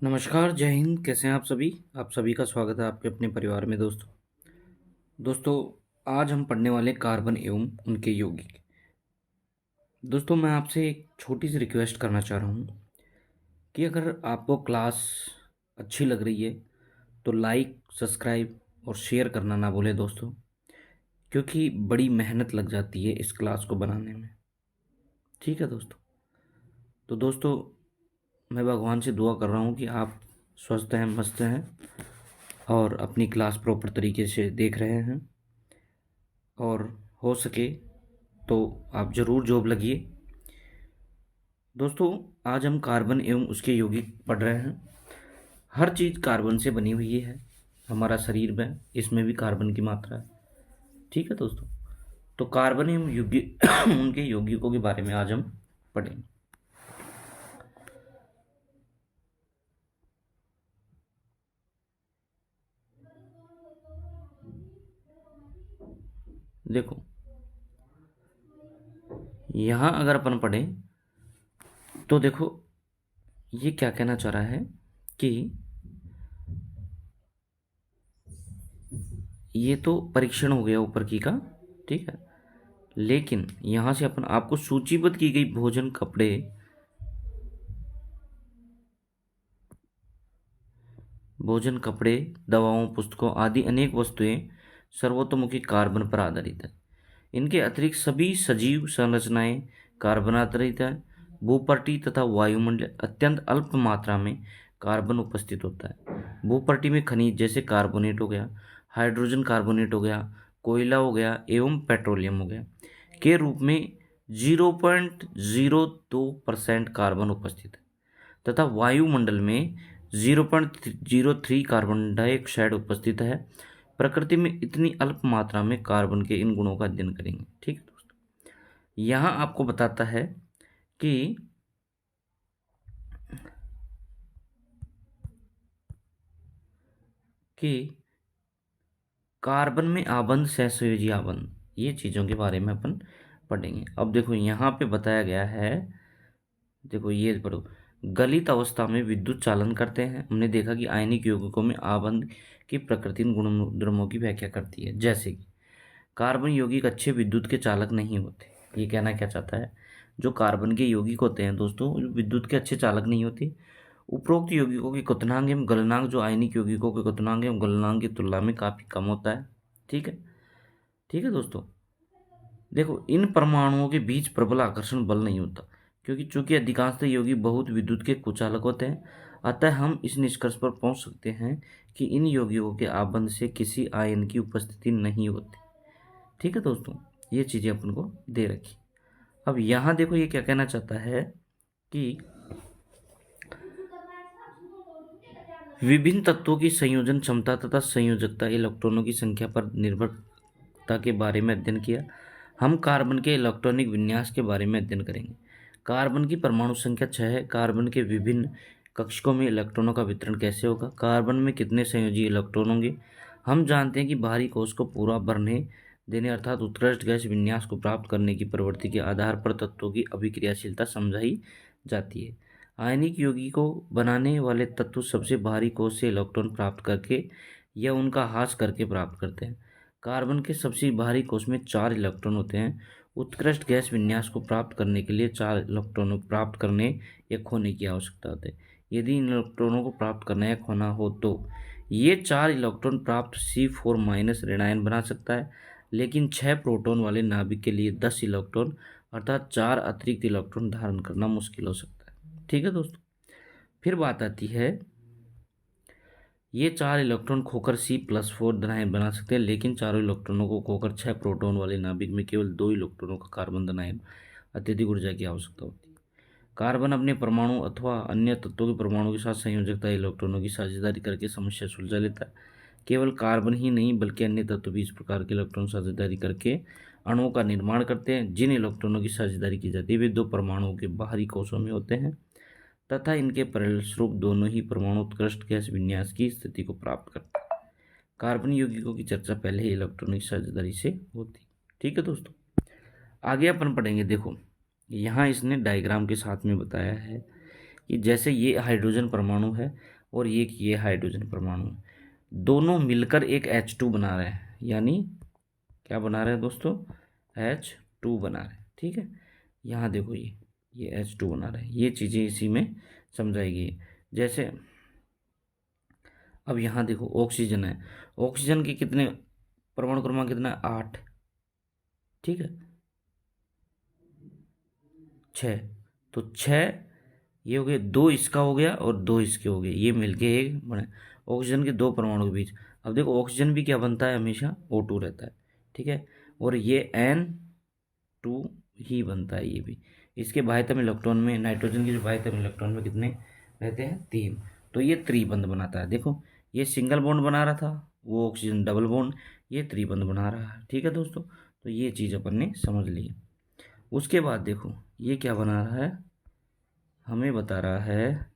नमस्कार, जय हिंद। कैसे हैं आप सभी? आप सभी का स्वागत है आपके अपने परिवार में दोस्तों। दोस्तों, आज हम पढ़ने वाले कार्बन एवं उनके यौगिक। दोस्तों, मैं आपसे एक छोटी सी रिक्वेस्ट करना चाह रहा हूँ कि अगर आपको क्लास अच्छी लग रही है तो लाइक, सब्सक्राइब और शेयर करना ना भूलें दोस्तों, क्योंकि बड़ी मेहनत लग जाती है इस क्लास को बनाने में। ठीक है दोस्तों? तो दोस्तों, मैं भगवान से दुआ कर रहा हूँ कि आप स्वस्थ हैं, मस्त हैं और अपनी क्लास प्रॉपर तरीके से देख रहे हैं, और हो सके तो आप ज़रूर जॉब लगिए। दोस्तों, आज हम कार्बन एवं उसके यौगिक पढ़ रहे हैं। हर चीज़ कार्बन से बनी हुई है। हमारा शरीर में, इसमें भी कार्बन की मात्रा है। ठीक है दोस्तों? तो कार्बन एवं यौगिक उनके यौगिकों के बारे में आज हम पढ़ेंगे। देखो, यहाँ अगर अपन पढ़ें तो देखो, ये क्या कहना चाह रहा है कि ये तो परीक्षण हो गया ऊपर की का, ठीक है। लेकिन यहाँ से अपन आपको सूचीबद्ध की गई भोजन, कपड़े, दवाओं, पुस्तकों आदि अनेक वस्तुएं सर्वतोमुखी कार्बन पर आधारित है। इनके अतिरिक्त सभी सजीव संरचनाएं कार्बन आधारित है। भूपटल तथा वायुमंडल अत्यंत अल्प मात्रा में कार्बन उपस्थित होता है। भूपटल में खनिज जैसे कार्बोनेट हो गया, हाइड्रोजन कार्बोनेट हो गया, कोयला हो गया एवं पेट्रोलियम हो गया के रूप में 0.02% कार्बन उपस्थित है, तथा वायुमंडल में 0.03 कार्बन डाइऑक्साइड उपस्थित है। प्रकृति में इतनी अल्प मात्रा में कार्बन के इन गुणों का अध्ययन करेंगे। ठीक है दोस्तों? यहाँ आपको बताता है कि कि कार्बन में आबंध, सहसंयोजी आबंध, ये चीज़ों के बारे में अपन पढ़ेंगे। अब देखो, यहाँ पे बताया गया है, देखो ये पढ़ो। गलित अवस्था में विद्युत चालन करते हैं। हमने देखा कि आयनिक यौगिकों में आबंध की प्रकृति इन गुणधर्मों की व्याख्या करती है। जैसे कि कार्बन यौगिक अच्छे विद्युत के चालक नहीं होते। ये कहना क्या चाहता है? जो कार्बन के यौगिक होते हैं दोस्तों, जो विद्युत के अच्छे चालक नहीं होते। उपरोक्त यौगिकों की क्वथनांक एवं गलनांक जो आयनिक यौगिकों के क्वथनांक एवं गलनांक की तुलना में काफी कम होता है। ठीक है? ठीक है दोस्तों? देखो, इन परमाणुओं के बीच प्रबल आकर्षण बल नहीं होता, क्योंकि चूंकि अधिकांशतः यौगिक बहुत विद्युत के कुचालक होते हैं। अतः हम इस निष्कर्ष पर पहुंच सकते हैं कि इन यौगिकों के आबंध से किसी आयन की उपस्थिति नहीं होती। ठीक है दोस्तों? ये चीजें अपन को दे रखी। अब यहाँ देखो, ये क्या कहना चाहता है कि विभिन्न तत्वों की संयोजन क्षमता तथा संयोजकता इलेक्ट्रॉनों की संख्या पर निर्भरता के बारे में अध्ययन किया। हम कार्बन के इलेक्ट्रॉनिक विन्यास के बारे में अध्ययन करेंगे। कार्बन की परमाणु संख्या 6 है। कार्बन के विभिन्न कक्षकों में इलेक्ट्रॉनों का वितरण कैसे होगा? कार्बन में कितने संयोजी इलेक्ट्रॉन होंगे? हम जानते हैं कि बाहरी कोश को पूरा भरने देने अर्थात उत्कृष्ट गैस विन्यास को प्राप्त करने की प्रवृत्ति के आधार पर तत्वों की अभिक्रियाशीलता समझाई जाती है। आयनिक यौगिकों को बनाने वाले तत्व सबसे बाहरी कोश से इलेक्ट्रॉन प्राप्त करके या उनका ह्रास करके प्राप्त करते हैं। कार्बन के सबसे बाहरी कोश में 4 इलेक्ट्रॉन होते हैं। उत्कृष्ट गैस विन्यास को प्राप्त करने के लिए 4 इलेक्ट्रॉनों को प्राप्त करने या खोने की आवश्यकता होती है। यदि इन इलेक्ट्रॉनों को प्राप्त करना या खोना हो तो ये 4 इलेक्ट्रॉन प्राप्त C4- ऋणायन बना सकता है, लेकिन 6 प्रोटॉन वाले नाभिक के लिए 10 इलेक्ट्रॉन अर्थात 4 अतिरिक्त इलेक्ट्रॉन धारण करना मुश्किल हो सकता है। ठीक है दोस्तों? फिर बात आती है, ये 4 इलेक्ट्रॉन खोकर C+4 धनायन बना सकते हैं, लेकिन चारों इलेक्ट्रॉनों को खोकर 6 प्रोटॉन वाले नाभिक में केवल 2 इलेक्ट्रॉनों का कार्बन धनायन अत्यधिक ऊर्जा की आवश्यकता होती है। कार्बन अपने परमाणु अथवा अन्य तत्वों के परमाणु के साथ संयोजकता इलेक्ट्रॉनों की साझेदारी करके समस्या सुलझा लेता है। केवल कार्बन ही नहीं बल्कि अन्य तत्व भी इस प्रकार के इलेक्ट्रॉन साझेदारी करके अणुओं का निर्माण करते हैं। जिन इलेक्ट्रॉनों की साझेदारी की जाती है वे 2 परमाणुओं के बाहरी कोशों में होते हैं, तथा इनके परिणामस्वरूप दोनों ही परमाणु उत्कृष्ट गैस विन्यास की स्थिति को प्राप्त करते हैं। कार्बन यौगिकों की चर्चा पहले ही इलेक्ट्रॉनिक साझेदारी से होती। ठीक है दोस्तों? आगे अपन पढ़ेंगे। देखो, यहाँ इसने डायग्राम के साथ में बताया है कि जैसे ये हाइड्रोजन परमाणु है और ये हाइड्रोजन परमाणु है, दोनों मिलकर एक H2 बना रहे हैं, यानी क्या बना रहे हैं दोस्तों, H2 बना रहे हैं। ठीक है, यहाँ देखो ये H2 बना रहे हैं, ये चीज़ें इसी में समझाई गई है। जैसे अब यहाँ देखो ऑक्सीजन है, ऑक्सीजन के कितने परमाणु क्रमांक कितना है, 8। ठीक है, 6, तो 6 ये हो गए, 2 इसका हो गया और 2 इसके हो गए, ये मिलके एक बने ऑक्सीजन के 2 परमाणु के बीच। अब देखो ऑक्सीजन भी क्या बनता है, हमेशा O2 रहता है। ठीक है, और ये N2 ही बनता है ये भी। इसके बाह्यतम इलेक्ट्रॉन में, नाइट्रोजन के जो बाह्यतम इलेक्ट्रॉन में कितने रहते हैं, 3। तो ये त्रिबंध बनाता है। देखो ये सिंगल बॉन्ड बना रहा था, वो ऑक्सीजन डबल बॉन्ड, ये त्रिबंध बना रहा है। ठीक है दोस्तों, तो ये चीज़ अपन ने समझ ली। उसके बाद देखो ये क्या बना रहा है, हमें बता रहा है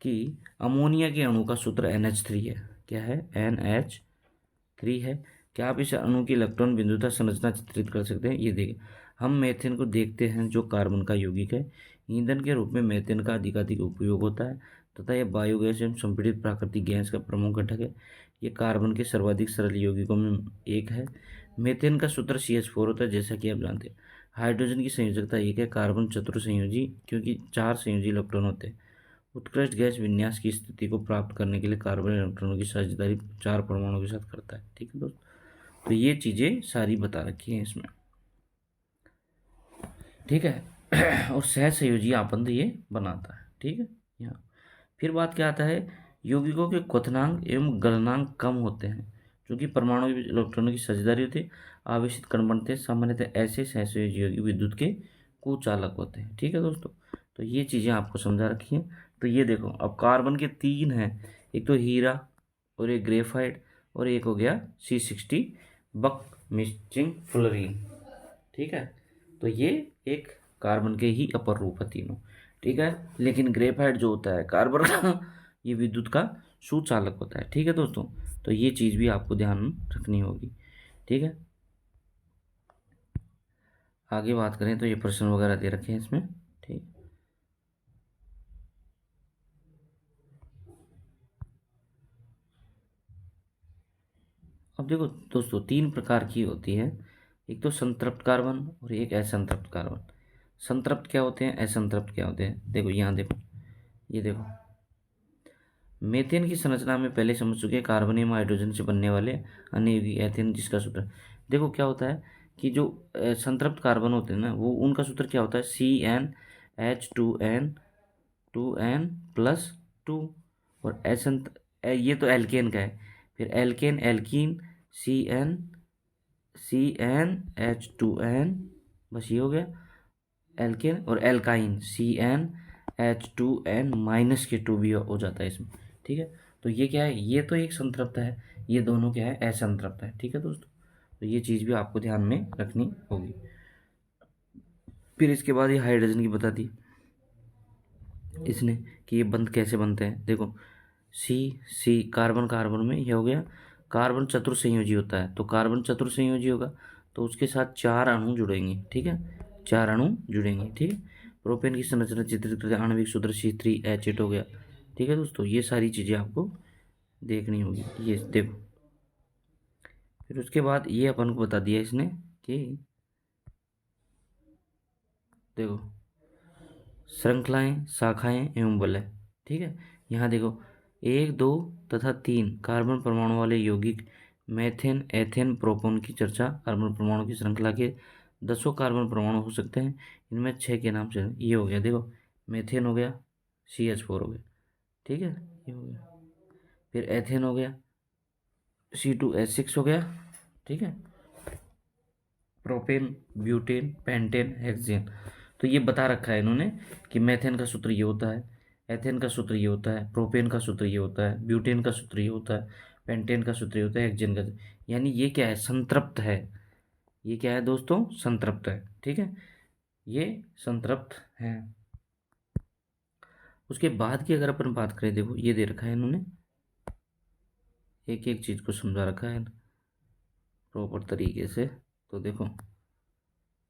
कि अमोनिया के अणु का सूत्र NH3 है। क्या है, NH3 है। क्या आप इस अणु की इलेक्ट्रॉन बिंदुता संरचना चित्रित कर सकते हैं। ये देखिए, हम मेथेन को देखते हैं जो कार्बन का यौगिक है। ईंधन के रूप में मेथेन का अधिकाधिक उपयोग होता है तथा यह बायोगैस एवं संपीड़ित प्राकृतिक गैस का प्रमुख घटक है। ये कार्बन के सर्वाधिक सरल यौगिकों में एक है। मेथेन का सूत्र CH4 होता है, जैसा कि आप जानते हैं। हाइड्रोजन की संयोजकता एक है, कार्बन चतुर्संयोजी, क्योंकि 4 संयोजी इलेक्ट्रॉन होते हैं। उत्कृष्ट गैस विन्यास की स्थिति को प्राप्त करने के लिए कार्बन इलेक्ट्रॉनों की साझेदारी 4 परमाणुओं के साथ करता है। ठीक है दोस्तों, तो ये चीज़ें सारी बता रखी हैं इसमें। ठीक है, और सहसंयोजी आपंद ये बनाता है। ठीक है, यहाँ फिर बात क्या आता है, यौगिकों के क्वथनांक एवं गलनांक कम होते हैं, क्योंकि परमाणु के इलेक्ट्रॉनों की साझेदारी होती है। आवेशित कण बनते हैं, सामान्यतः ऐसे सहसंयोजी यौगिक विद्युत के कुचालक होते हैं। ठीक है दोस्तों, तो ये चीज़ें आपको समझा रखी हैं। तो ये देखो, अब कार्बन के 3 हैं, एक तो हीरा और एक ग्रेफाइट और एक हो गया C60 बक मिस्टिंग फ्लोरीन। ठीक है, तो ये एक कार्बन के ही अपर रूप है तीनों। ठीक है, लेकिन ग्रेफाइट जो होता है कार्बन का, ये विद्युत का सुचालक होता है। ठीक है दोस्तों, तो ये चीज़ भी आपको ध्यान रखनी होगी। ठीक है, आगे बात करें तो ये प्रश्न वगैरह दे रखे हैं इसमें। ठीक, अब देखो दोस्तों, 3 प्रकार की होती है, एक तो संतृप्त कार्बन और एक असंतृप्त कार्बन। संतृप्त क्या होते हैं, असंतृप्त क्या होते हैं, देखो यहाँ देखो, ये देखो मीथेन की संरचना में पहले समझ चुके हैं, कार्बन एवं हाइड्रोजन से बनने वाले अन्य यौगिक एथेन, जिसका सूत्र देखो क्या होता है कि जो संतृप्त कार्बन होते हैं ना, वो उनका सूत्र क्या होता है, CnH2n+2। और ये तो एल्केन का है, फिर एल्केन एल्कीन CnH2n, बस ये हो गया एल्केन। और एल्काइन CnH2n-2 भी हो जाता है इसमें। ठीक है, तो ये क्या है, ये तो एक संतृप्त है, ये दोनों क्या है, असंतृप्त है। ठीक है दोस्तों, तो ये चीज़ भी आपको ध्यान में रखनी होगी। फिर इसके बाद ये हाइड्रोजन की बता दी इसने कि ये बंध कैसे बनते हैं। देखो सी कार्बन कार्बन में ये हो गया, कार्बन चतुर्संयोजी होता है, तो कार्बन चतुर्संयोजी होगा तो उसके साथ 4 अणु जुड़ेंगे। ठीक है, 4 अणु जुड़ेंगे। ठीक है, प्रोपेन की संरचना चित्रित करते आणविक सूत्र C3H8 हो गया। ठीक है दोस्तों, ये सारी चीज़ें आपको देखनी होगी। ये देखो, फिर उसके बाद ये अपन को बता दिया इसने कि देखो श्रृंखलाएं, शाखाएं एवं बलय। ठीक है, यहाँ देखो 1, 2 तथा 3 कार्बन परमाणु वाले यौगिक मेथेन, एथेन, प्रोपोन की चर्चा। कार्बन परमाणु की श्रृंखला के 10 कार्बन परमाणु हो सकते हैं, इनमें 6 के नाम से ये हो गया। देखो मेथेन हो गया, CH4 हो गया। ठीक है, ये हो गया। फिर एथेन हो गया, C2H6 हो गया। ठीक है, प्रोपेन, ब्यूटेन, पेंटेन, हेक्सेन। तो ये बता रखा है इन्होंने कि मेथेन का सूत्र ये होता है, एथेन का सूत्र ये होता है, प्रोपेन का सूत्र ये होता है, ब्यूटेन का सूत्र ये होता है, पेंटेन का सूत्र ये होता है, हेक्सेन का। यानी ये क्या है, संतृप्त है। ये क्या है दोस्तों, संतृप्त है। ठीक है, ये संतृप्त है। उसके बाद की अगर अपन बात करें, देखो ये दे रखा है इन्होंने, एक एक चीज को समझा रखा है प्रॉपर तरीके से। तो देखो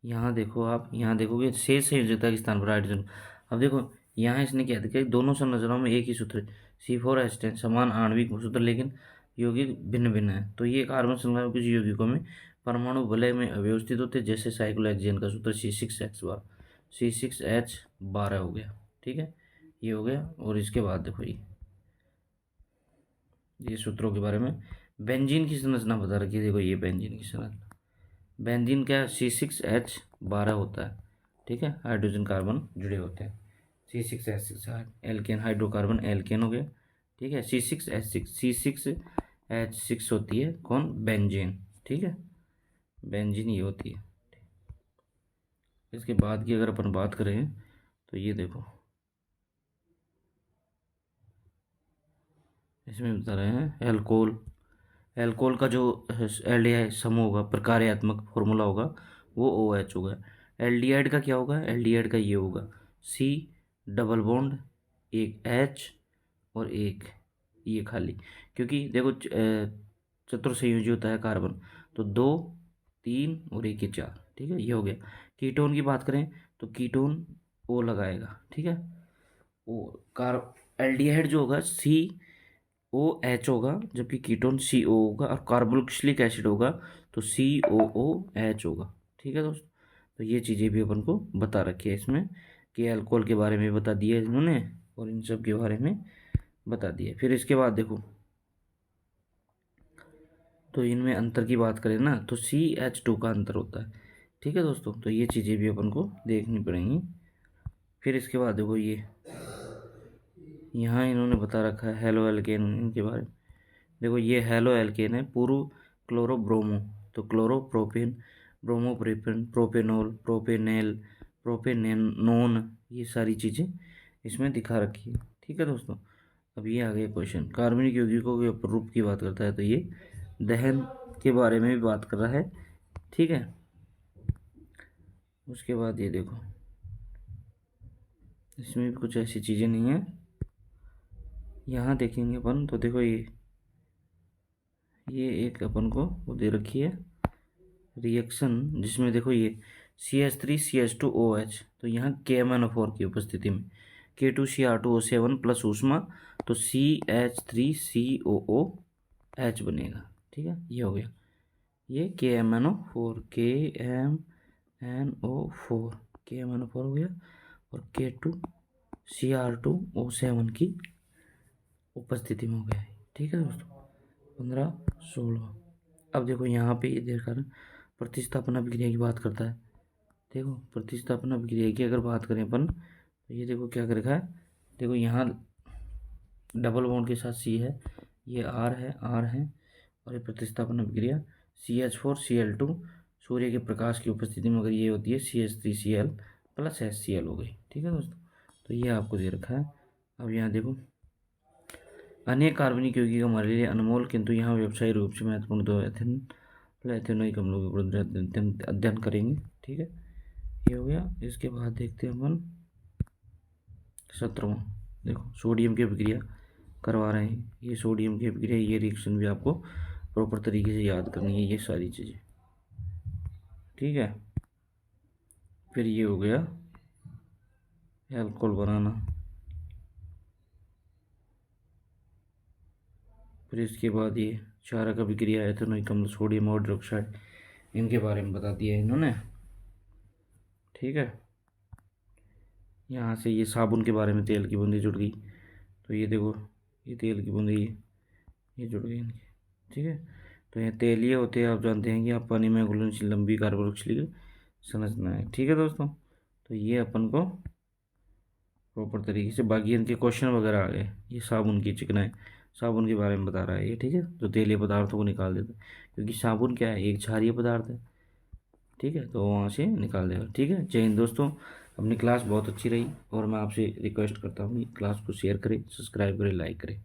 यहाँ देखो, आप यहाँ देखोगे शेष संयोजकता के स्थान पर हाइड्रोजन। अब देखो यहाँ इसने क्या देखा, दोनों संरचनाओं में एक ही सूत्र C4H10 समान आणविक सूत्र लेकिन यौगिक भिन्न भिन्न है। तो ये कार्बन श्रृंखला कुछ यौगिकों में परमाणु वलय में अव्यवस्थित होते हैं, जैसे साइक्लोहेक्सेन का सूत्र C6H12 हो गया। ठीक है, ये हो गया। और इसके बाद देखो ये सूत्रों के बारे में बेंजीन की संरचना बता रखी है। देखो ये बेंजीन की संरचना, बेंजीन क्या C6H12 होता है। ठीक है, हाइड्रोजन कार्बन जुड़े होते हैं। C6H6 एल्केन, हाइड्रोकार्बन एल्केन हो गया। ठीक है, C6H6 होती है कौन, बेंजीन। ठीक है, बेंजीन ये होती है। इसके बाद की अगर अपन बात करें तो ये देखो इसमें बता रहे हैं एल्कोहल, एल्कोहल का जो एल्डिहाइड समूह होगा, प्रकार्यात्मक फॉर्मूला होगा वो OH होगा। एल्डिहाइड का क्या होगा, एल्डिहाइड का ये होगा C डबल बॉन्ड, एक H और एक ये खाली, क्योंकि देखो चतुर्संयोजी होता है कार्बन, तो 2 3 और एक 4। ठीक है, ये हो गया। कीटोन की बात करें तो कीटोन O लगाएगा। ठीक है, ओ एल्डिहाइड जो होगा COH होगा, जबकि कीटोन CO होगा, और कार्बोक्सिलिक एसिड होगा तो COOH होगा। ठीक है दोस्तों, तो ये चीज़ें भी अपन को बता रखी है इसमें, कि अल्कोहल के बारे में बता दिया इन्होंने और इन सब के बारे में बता दिया। फिर इसके बाद देखो, तो इनमें अंतर की बात करें ना तो CH2 का अंतर होता है। ठीक है दोस्तों, तो ये चीज़ें भी अपन को देखनी पड़ेंगी। फिर इसके बाद देखो ये यहाँ इन्होंने बता रखा है हेलो एल्केन, इनके बारे में देखो, ये हेलो एल्केन है पूर्व क्लोरोब्रोमो, तो क्लोरोप्रोपेन, ब्रोमोप्रोपेन, प्रोपेनॉल, प्रोपेनेल, प्रोपेनोन, ये सारी चीज़ें इसमें दिखा रखी है। ठीक है दोस्तों, अब ये आ गया क्वेश्चन, कार्बनिक यौगिकों के रूप की बात करता है, तो ये दहन के बारे में भी बात कर रहा है। ठीक है, उसके बाद ये देखो इसमें भी कुछ ऐसी चीज़ें नहीं है, यहाँ देखेंगे अपन तो देखो ये एक अपन को वो दे रखी है रिएक्शन, जिसमें देखो ये CH3CH2OH, तो यहाँ KMnO4 की उपस्थिति में K2Cr2O7 प्लस ऊष्मा, तो CH3COOH बनेगा। ठीक है, ये हो गया, ये KMnO4 हो गया, और K2Cr2O7 की उपस्थिति में हो गया है। ठीक है दोस्तों, 15 16। अब देखो यहाँ पे ये देखा ना, प्रतिस्थापन अभिक्रिया की बात करता है। देखो प्रतिस्थापन अभिक्रिया की अगर बात करें अपन, तो ये देखो क्या कर रखा है, देखो यहाँ डबल बॉन्ड के साथ C है, ये R है और ये प्रतिस्थापन अभिक्रिया CH4Cl2 सूर्य के प्रकाश की उपस्थिति में अगर ये होती है CH3Cl प्लस HCl हो गई। ठीक है दोस्तों, तो ये आपको दे रखा है। अब यहाँ देखो अनेक कार्बनिक यौगिक हमारे लिए अनमोल किंतु यहाँ व्यवसायिक रूप से महत्वपूर्ण दो एथेनोइक अम्लों के ऊपर अध्ययन करेंगे। ठीक है, ये हो गया। इसके बाद देखते हैं अपन 17वां, देखो सोडियम की अभिक्रिया करवा रहे हैं, ये सोडियम की अभिक्रिया, ये रिएक्शन भी आपको प्रॉपर तरीके से याद करनी है ये सारी चीज़ें। ठीक है, फिर ये हो गया अल्कोहल बनाना, फिर इसके बाद ये क्षारक अभिक्रिया, एथेनोइक अम्ल, सोडियम हाइड्रोक्साइड, इनके बारे में बता दिया इन्होंने। ठीक है, यहाँ से ये साबुन के बारे में, तेल की बूंदी जुड़ गई, तो ये देखो ये तेल की बूंदी ये जुड़ गई इनकी। ठीक है, तो ये तेलीय होते हैं, आप जानते हैं कि आप पानी में घुलनशील लंबी कार्बोक्सिलिक संरचना है। ठीक है दोस्तों, तो ये अपन को प्रॉपर तरीके से, बाकी इनके क्वेश्चन वगैरह आ गए। ये साबुन की चिकनाई, साबुन के बारे में बता रहा है ये। ठीक है, जो तेलीय पदार्थों को निकाल देता है, क्योंकि साबुन क्या है, एक क्षारीय पदार्थ है। ठीक है, तो वहाँ से निकाल देगा। ठीक है, जय हिंद दोस्तों, अपनी क्लास बहुत अच्छी रही और मैं आपसे रिक्वेस्ट करता हूँ क्लास को शेयर करें, सब्सक्राइब करें, लाइक करें।